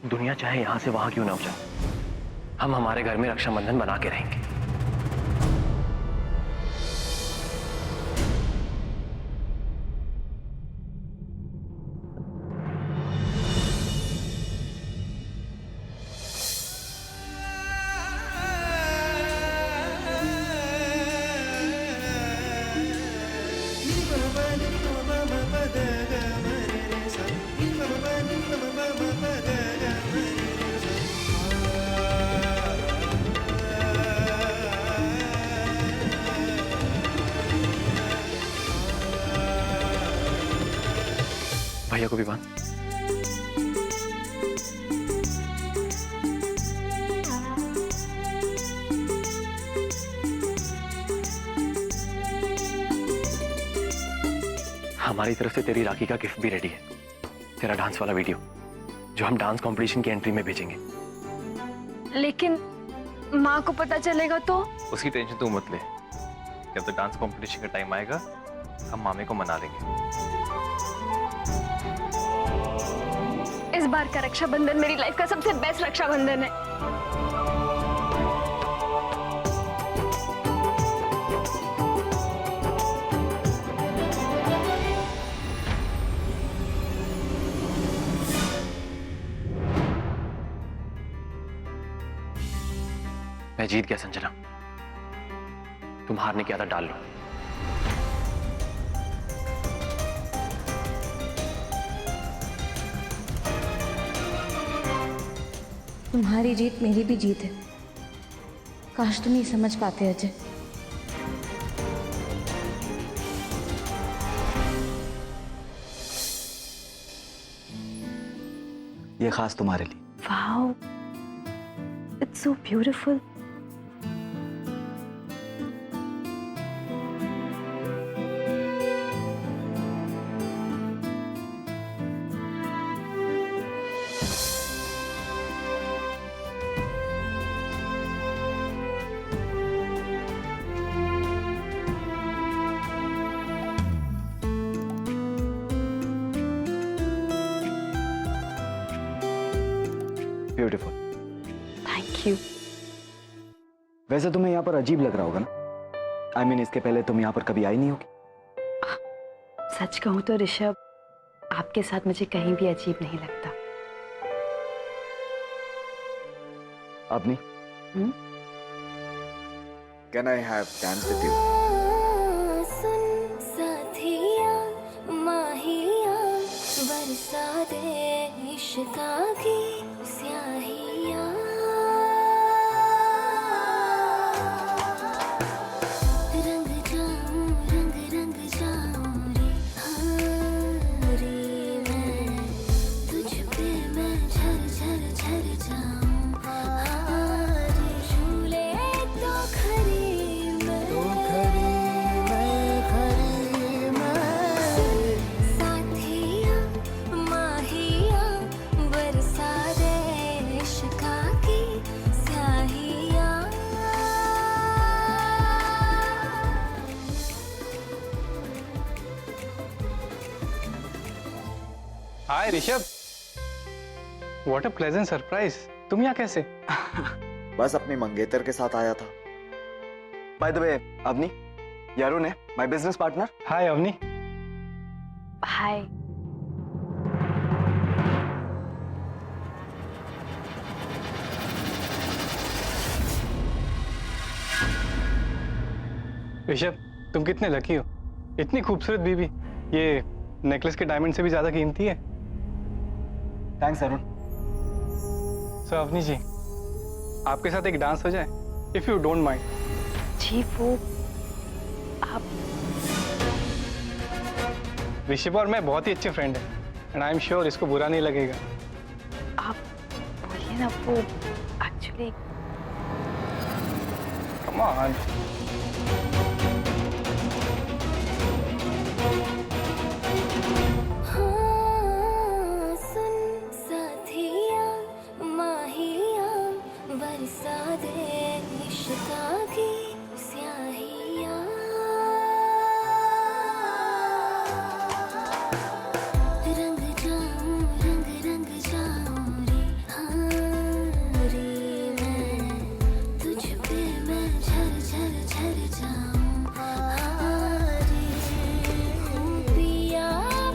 दुनिया चाहे यहां से वहां क्यों ना हो जाए, हम हमारे घर में रक्षाबंधन बना के रहेंगे। भैया को भी बांध। हमारी तरफ से तेरी राखी का गिफ्ट भी रेडी है, तेरा डांस वाला वीडियो जो हम डांस कंपटीशन की एंट्री में भेजेंगे। लेकिन माँ को पता चलेगा तो? उसकी टेंशन तू मत ले, जब तक डांस कंपटीशन का टाइम आएगा हम मामे को मना लेंगे। इस बार का रक्षाबंधन मेरी लाइफ का सबसे बेस्ट रक्षाबंधन है। मैं जीत गया संजना, तुम हारने की आदत डाल लो। तुम्हारी जीत मेरी भी जीत है। काश तुम ये समझ पाते अजय। ये खास तुम्हारे लिए। Wow, it's so beautiful. Beautiful. Thank you. वैसे तुम्हें यहाँ पर अजीब लग रहा होगा ना? I mean, इसके पहले तुम यहाँ पर कभी आई नहीं होगी। सच कहूं तो ऋषभ, आपके साथ मुझे कहीं भी अजीब नहीं लगता। अपनी Can I have dance with you? सुन साथिया माहिया बरसा दे इश्का की स्याहिया। रंग जाऊं रंग रंग जाऊं रे हाँ रे मैं तुझ पे मैं झर झर झर जाऊं हाँ रे झूले तो खरी मैं साथिया माहिया बरसा दे इश्का की स्याहिया। Hi Rishabh, what a pleasant surprise. तुम यहाँ कैसे? बस अपनी मंगेतर के साथ आया था। बाय द वे अवनी, ये अरुण है, माय बिजनेस पार्टनर। हाय अवनी। हाय। ऋषभ, तुम कितने लकी हो, इतनी खूबसूरत बीवी। ये नेकलेस के डायमंड से भी ज्यादा कीमती है। थैंक्स अरुण। सो अवनी जी, आपके साथ एक डांस हो जाए, इफ यू डोंट माइंड। जी वो आप। ऋषभ और मैं बहुत ही अच्छे फ्रेंड हैं, एंड आई एम श्योर इसको बुरा नहीं लगेगा। आप बोलिए ना, वो एक्चुअली। Come on. हाँ सुन साथिया माहिया बरसा बरसा दे इश्का की स्याहियाँ रंग जाऊं रंग रंग जाऊं रे हाँ रे मैं तुझ पे मैं झर झर झर जाऊं हाँ रे हूँ पिया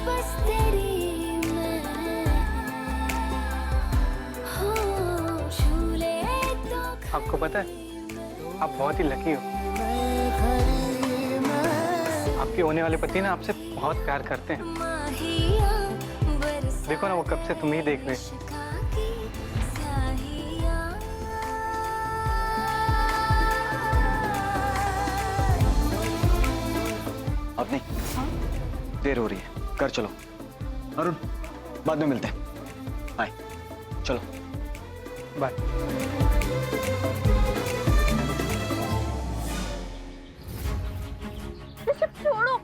बस तेरी मैं हो झूले तो आपको पता है आप बहुत ही लकी हो। आपके होने वाले पति ना आपसे बहुत प्यार करते हैं। माहिया बरसा देखो ना वो कब से तुम ही देख रहे हैं। इश्का की स्याहियाँ अब नहीं, देर हो रही है, घर चलो। अरुण, बाद में मिलते हैं। बाय, चलो। बाय। छोड़ो।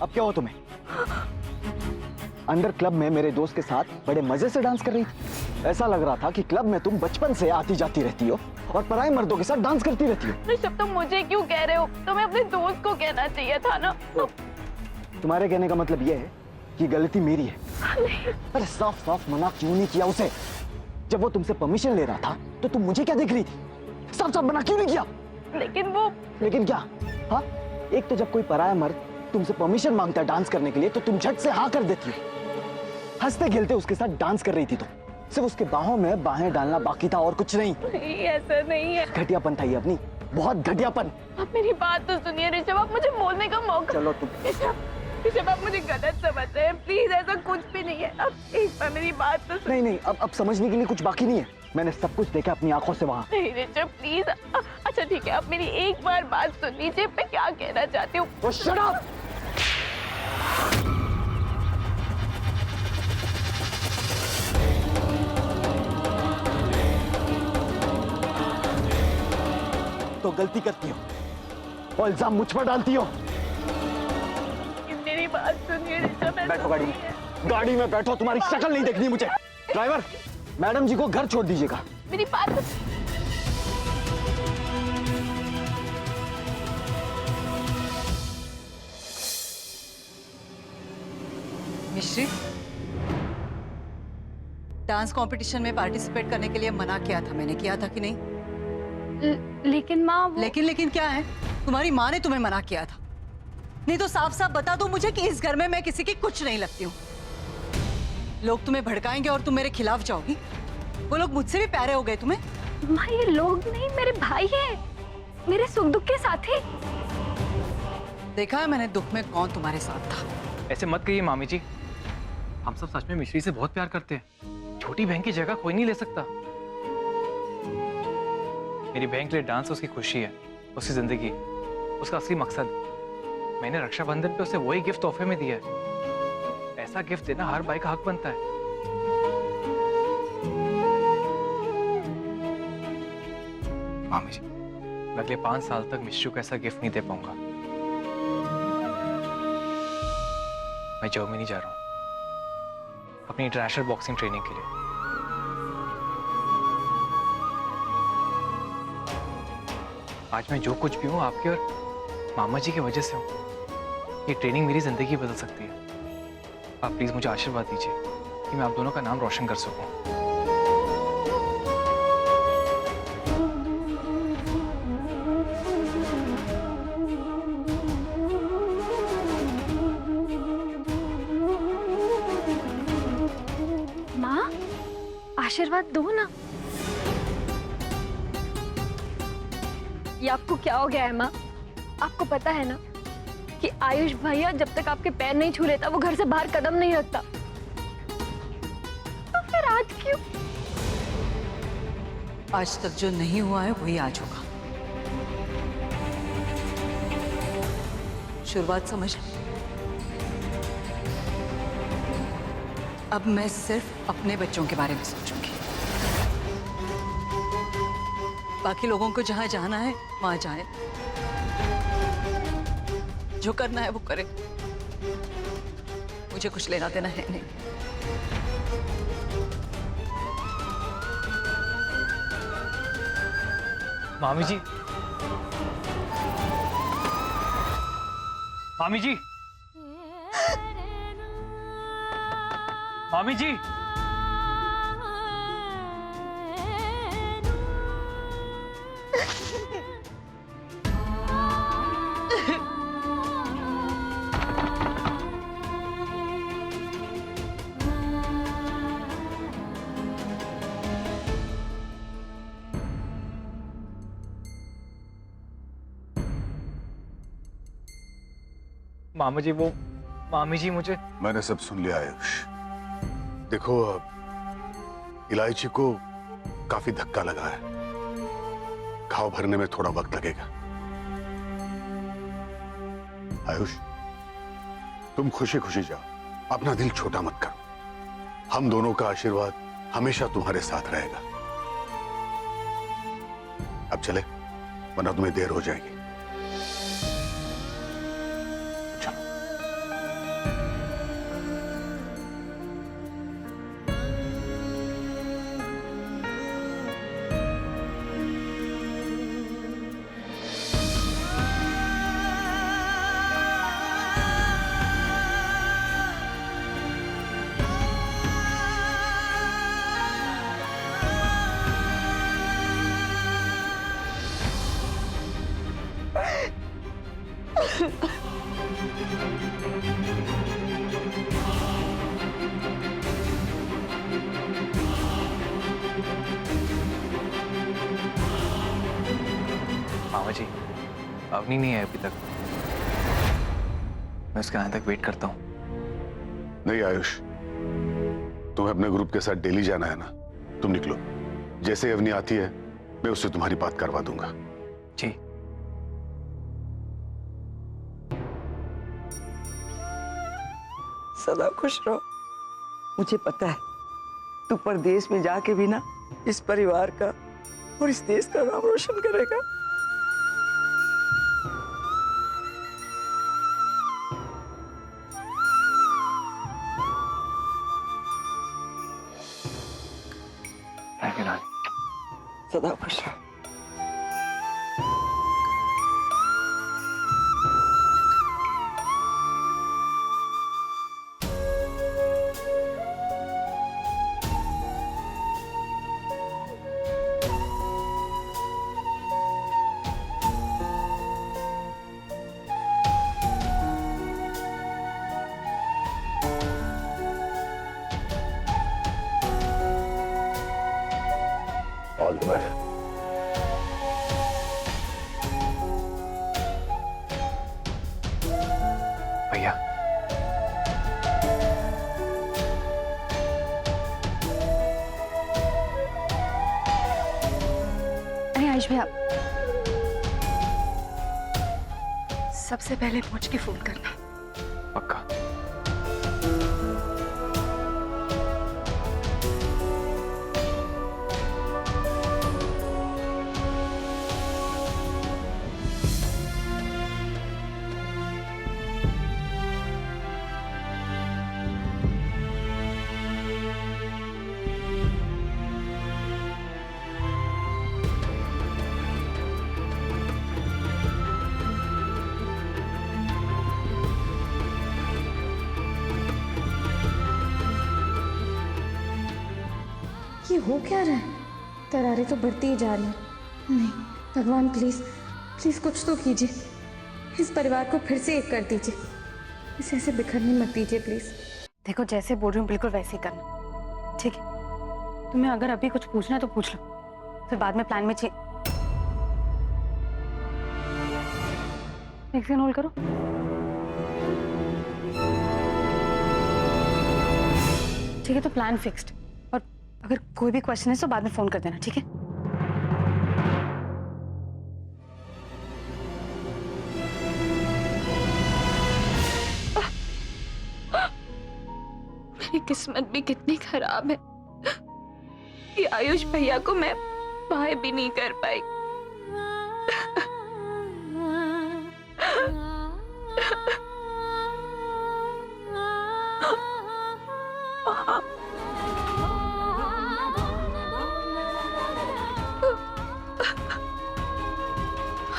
अब क्या हो तुम्हें? अंदर क्लब में मेरे दोस्त के साथ बड़े मजे से डांस कर रही थी। ऐसा लग रहा था कि क्लब में तुम बचपन से आती जाती रहती हो और पराये मर्दों के साथ डांस करती रहती हो। ऋषभ, तुम मुझे क्यों कह रहे हो? तुम्हें अपने दोस्त को कहना चाहिए था ना। तुम्हारे कहने का मतलब यह है कि गलती मेरी है। अरे साफ साफ मना क्यों नहीं किया उसे? जब वो तुमसे परमिशन ले रहा था तो तुम मुझे क्या देख रही थी? साफ साफ मना क्यों नहीं किया? लेकिन क्या? हाँ, एक तो जब कोई पराया मर्द तुमसे परमिशन मांगता है डांस करने के लिए तो तुम झट से हाँ कर देती हो। हंसते खेलते उसके साथ डांस कर रही थी तुम। सिर्फ उसके बाहों में बाहें डालना बाकी था और कुछ नहीं। ऐसा नहीं है। घटियापन था ये अपनी, बहुत घटियापन। आप मेरी बात तो सुनिए ऋषभ, आप मुझे बोलने का मौका। चलो तुम। ऋषभ, आप मुझे गलत समझ रहे हैं। प्लीज, ऐसा कुछ भी नहीं है। अब एक बार मेरी बात तो सुनिए। नहीं, अब समझने के लिए कुछ बाकी नहीं है। मैंने सब कुछ देखा अपनी आंखों से वहाँ। नहीं ऋषभ, प्लीज। अच्छा ठीक है, आप मेरी एक बार बात सुन लीजिए। मैं क्या कहना चाहती हूँ। तो शट अप! तो गलती करती हो और इल्जाम मुझ पर डालती हो। मेरी बात सुनिए ऋषभ। बैठो गाड़ी में, गाड़ी में बैठो। तुम्हारी शक्ल नहीं देखनी मुझे। ड्राइवर, मैडम जी को घर छोड़ दीजिएगा। मेरी बात मिश्री, डांस कंपटीशन में पार्टिसिपेट करने के लिए मना किया था मैंने, किया था कि नहीं? लेकिन माँ लेकिन क्या है? तुम्हारी माँ ने तुम्हें मना किया था। नहीं तो साफ साफ बता दो मुझे कि इस घर में मैं किसी की कुछ नहीं लगती हूँ। लोग तुम्हें भड़काएंगे और तुम मेरे खिलाफ जाओगी। वो लोग मुझसे भी प्यारे हो गए तुम्हें। माँ, ये लोग नहीं, मेरे भाई हैं, मेरे सुख दुख के साथी। देखा है मैंने दुख में कौन तुम्हारे साथ था। ऐसे मत कहिए मामी जी, हम सब सच में मिश्री से बहुत प्यार करते हैं। छोटी बहन की जगह कोई नहीं ले सकता। मेरी बहन के लिए डांस उसकी खुशी है, उसकी जिंदगी, उसका असली मकसद। मैंने रक्षाबंधन पे उसे वही गिफ्ट तोहफे में दिया है। ऐसा गिफ्ट देना हर भाई का हक बनता है। मामी जी, मैं अगले 5 साल तक मिश्रू को ऐसा गिफ्ट नहीं दे पाऊंगा। मैं जर्मनी जा रहा हूँ अपनी इंटरनेशनल बॉक्सिंग ट्रेनिंग के लिए। आज मैं जो कुछ भी हूँ आपके और मामा जी की वजह से हूँ। ये ट्रेनिंग मेरी जिंदगी बदल सकती है। आप प्लीज मुझे आशीर्वाद दीजिए कि मैं आप दोनों का नाम रोशन कर सकूं। माँ, आशीर्वाद दो ना। ये आपको क्या हो गया है माँ? आपको पता है ना कि आयुष भैया जब तक आपके पैर नहीं छू लेता वो घर से बाहर कदम नहीं रखता। तो फिर आज क्यों? आज तक जो नहीं हुआ है वही आज होगा। शुरुआत समझ लो। अब मैं सिर्फ अपने बच्चों के बारे में सोचूंगी। बाकी लोगों को जहां जाना है वहां जाए, जो करना है वो करे। मुझे कुछ लेना देना है नहीं। मामी जी, मामी जी, मामी जी, मामा जी, वो मामी जी मुझे मैंने सब सुन लिया आयुष। देखो, इलायची को काफी धक्का लगा है, घाव भरने में थोड़ा वक्त लगेगा। आयुष, तुम खुशी खुशी जाओ, अपना दिल छोटा मत करो। हम दोनों का आशीर्वाद हमेशा तुम्हारे साथ रहेगा। अब चले, वरना तुम्हें देर हो जाएगी। मामा जी, अवनी नहीं है अभी तक। मैं उसके आने तक वेट करता हूँ। नहीं आयुष, तुम्हें अपने ग्रुप के साथ डेली जाना है ना, तुम निकलो। जैसे अवनी आती है मैं उससे तुम्हारी बात करवा दूंगा। जी। सदा खुश रहो। मुझे पता है तू परदेश में जाके भी ना इस परिवार का और इस देश का नाम रोशन करेगा। थैंक यू रानी। सदा खुश रहो। All the best. भैया, अरे आयुष भैया, सबसे पहले पहुंच के फोन करना। पक्का। ये हो क्या रहा है? दरारें तो बढ़ती ही जा रही हैं। नहीं भगवान, प्लीज प्लीज कुछ तो कीजिए। इस परिवार को फिर से एक कर दीजिए। इसे ऐसे बिखरने मत दीजिए प्लीज। देखो, जैसे बोल रही हूँ बिल्कुल वैसे ही करना, ठीक है? तुम्हें अगर अभी कुछ पूछना है तो पूछ लो, फिर बाद में प्लान में एक सेकंड होल्ड करो। ठीक है, तो प्लान फिक्स्ड, और अगर कोई भी क्वेश्चन है तो बाद में फोन कर देना, ठीक है? मेरी किस्मत भी कितनी खराब है कि आयुष भैया को मैं बाय भी नहीं कर पाई।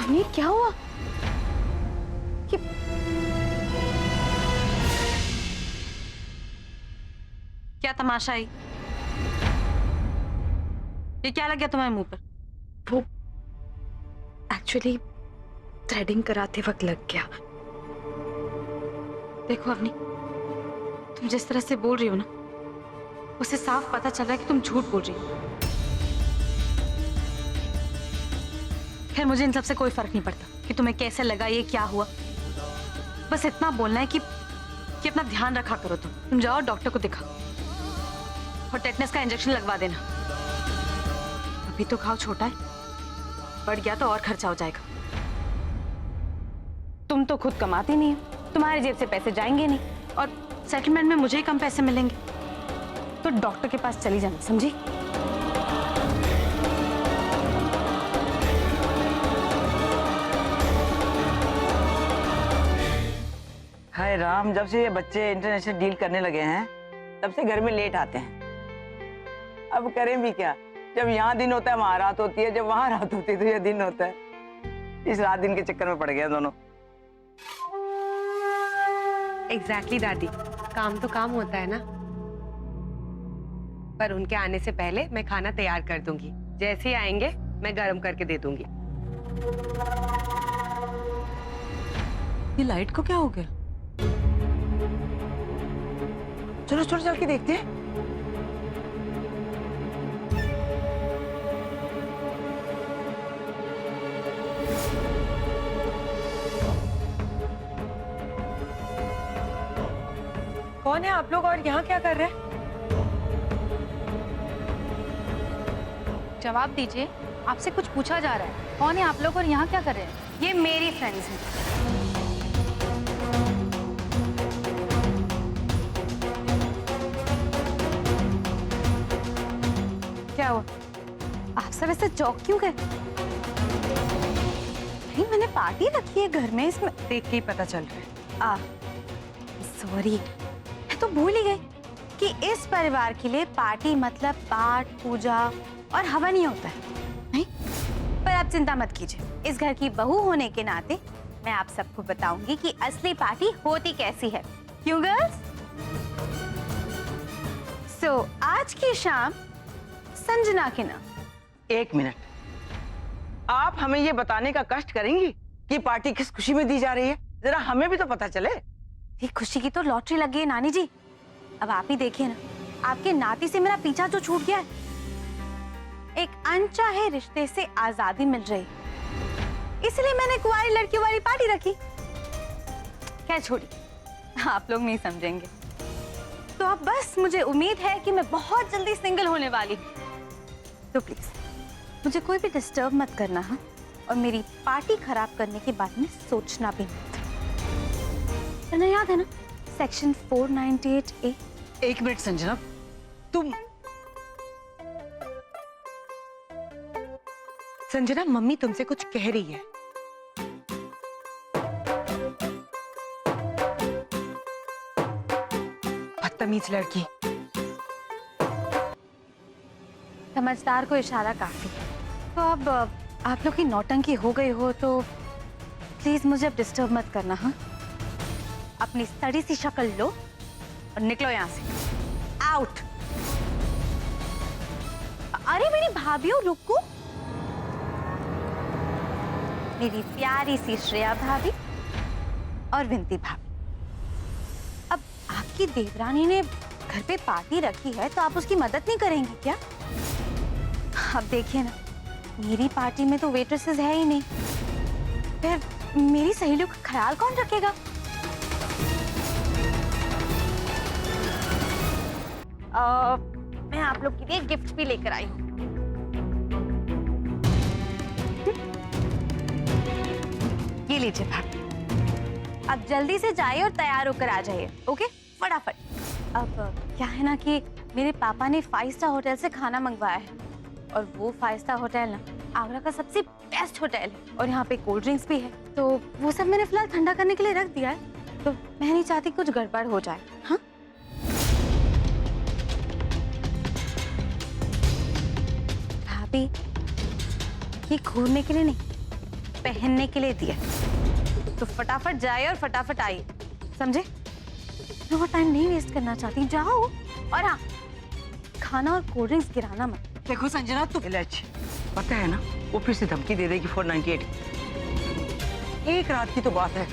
परनीत क्या हुआ? क्या तमाशा है? ये क्या लग गया तुम्हारे मुंह पर? वो एक्चुअली थ्रेडिंग कराते वक्त लग गया। देखो अवनी, तुम जिस तरह से बोल रही हो ना, उसे साफ पता चल रहा है कि तुम झूठ बोल रही हो। खैर मुझे इन सबसे कोई फर्क नहीं पड़ता कि तुम्हें कैसे लगा, ये क्या हुआ। बस इतना बोलना है कि अपना ध्यान रखा करो। तुम जाओ डॉक्टर को दिखाओ और टेटनस का इंजेक्शन लगवा देना। अभी तो घाव छोटा है, बढ़ गया तो और खर्चा हो जाएगा। तुम तो खुद कमाती नहीं हो, तुम्हारी जेब से पैसे जाएंगे नहीं, और सेटलमेंट में मुझे ही कम पैसे मिलेंगे। तो डॉक्टर के पास चली जाना, समझी? हाय राम, जब से ये बच्चे इंटरनेशनल डील करने लगे हैं तब से घर में लेट आते हैं। अब करें भी क्या? जब यहाँ दिन होता है वहाँ रात होती है, जब वहाँ रात होती है तो ये दिन होता है। इस रात दिन के चक्कर में पड़ गए दोनों। एग्जैक्टली दादी, काम तो काम होता है ना। पर उनके आने से पहले मैं खाना तैयार कर दूंगी। जैसे ही आएंगे मैं गर्म करके दे दूंगी। ये लाइट को क्या हो गया? चलो चलो चल के देखते हैं। कौन है आप लोग और यहाँ क्या कर रहे हैं? जवाब दीजिए, आपसे कुछ पूछा जा रहा है। कौन है आप लोग और यहाँ क्या कर रहे हैं? ये मेरी फ्रेंड्स हैं। क्या हुआ? आप सब ऐसे चौक क्यों गए? नहीं, मैंने पार्टी रखी है घर में, इसमें देख के ही पता चल रहा है। सॉरी, मैं तो भूल ही गई कि इस परिवार के लिए पार्टी मतलब पाठ, पूजा और हवन ही होता है, नहीं? पर आप चिंता मत कीजिए, इस घर की बहू होने के नाते मैं आप सबको बताऊंगी कि असली पार्टी होती कैसी है। क्यों गर्ल्स? सो आज की शाम संजना के नाम। एक मिनट, आप हमें ये बताने का कष्ट करेंगी कि पार्टी किस खुशी में दी जा रही है? जरा हमें भी तो पता चले। ये खुशी की तो लॉटरी लग गई है नानी जी। अब आप ही देखिए ना, आपके नाती से मेरा पीछा जो छूट गया है। एक अनचाहे रिश्ते से आजादी मिल रही, इसलिए मैंने कुंवारी लड़कियों वाली पार्टी रखी। क्या छोड़ी, आप लोग नहीं समझेंगे। तो अब बस मुझे उम्मीद है कि मैं बहुत जल्दी सिंगल होने वाली हूँ। तो प्लीज मुझे कोई भी डिस्टर्ब मत करना, हाँ? और मेरी पार्टी खराब करने के बारे में सोचना भी मत। वरना याद है ना सेक्शन 498A? एक मिनट संजना, तुम संजना, मम्मी तुमसे कुछ कह रही है। बदतमीज लड़की। समझदार को इशारा काफी। तो अब आप लोग की नौटंकी हो गई हो तो प्लीज मुझे अब डिस्टर्ब मत करना, हाँ? अपनी सड़ी सी शक्ल लो और निकलो यहाँ से। आउट। अरे मेरी भाभीओ रुको, मेरी प्यारी सी श्रेया भाभी और विंती भाभी। अब आपकी देवरानी ने घर पे पार्टी रखी है तो आप उसकी मदद नहीं करेंगी क्या? अब देखिए ना, मेरी पार्टी में तो वेट्रेसेस है ही नहीं, फिर मेरी सहेलियों का ख्याल कौन रखेगा? मैं आप लोग के लिए गिफ्ट भी लेकर आई हूँ। ये लीजिए भाभी। अब जल्दी से जाइए और तैयार होकर आ जाइए, ओके? फटाफट। अब क्या है ना कि मेरे पापा ने 5 स्टार होटल से खाना मंगवाया है, और वो 5 स्टार होटल ना आगरा का सबसे बेस्ट होटल है, और यहाँ पे कोल्ड ड्रिंक्स भी है। तो वो सब मैंने फिलहाल ठंडा करने के लिए रख दिया है, तो मैं नहीं चाहती कुछ गड़बड़ हो जाए, हाँ? भाभी, ये घूरने के लिए नहीं, पहनने के लिए दिया, तो फटाफट जाए और फटाफट आइए, समझे? मैं और टाइम नहीं वेस्ट करना चाहती, जाओ। और हाँ, खाना और कोल्ड ड्रिंक्स गिराना मत। देखो संजना, तू इलायची, पता है ना वो फिर से धमकी दे देगी 498। एक रात की तो बात है,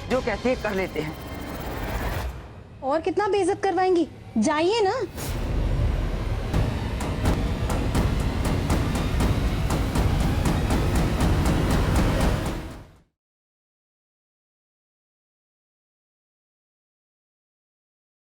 जो कहते हैं कर लेते हैं। और कितना बेइज्जत करवाएंगी? जाइए ना।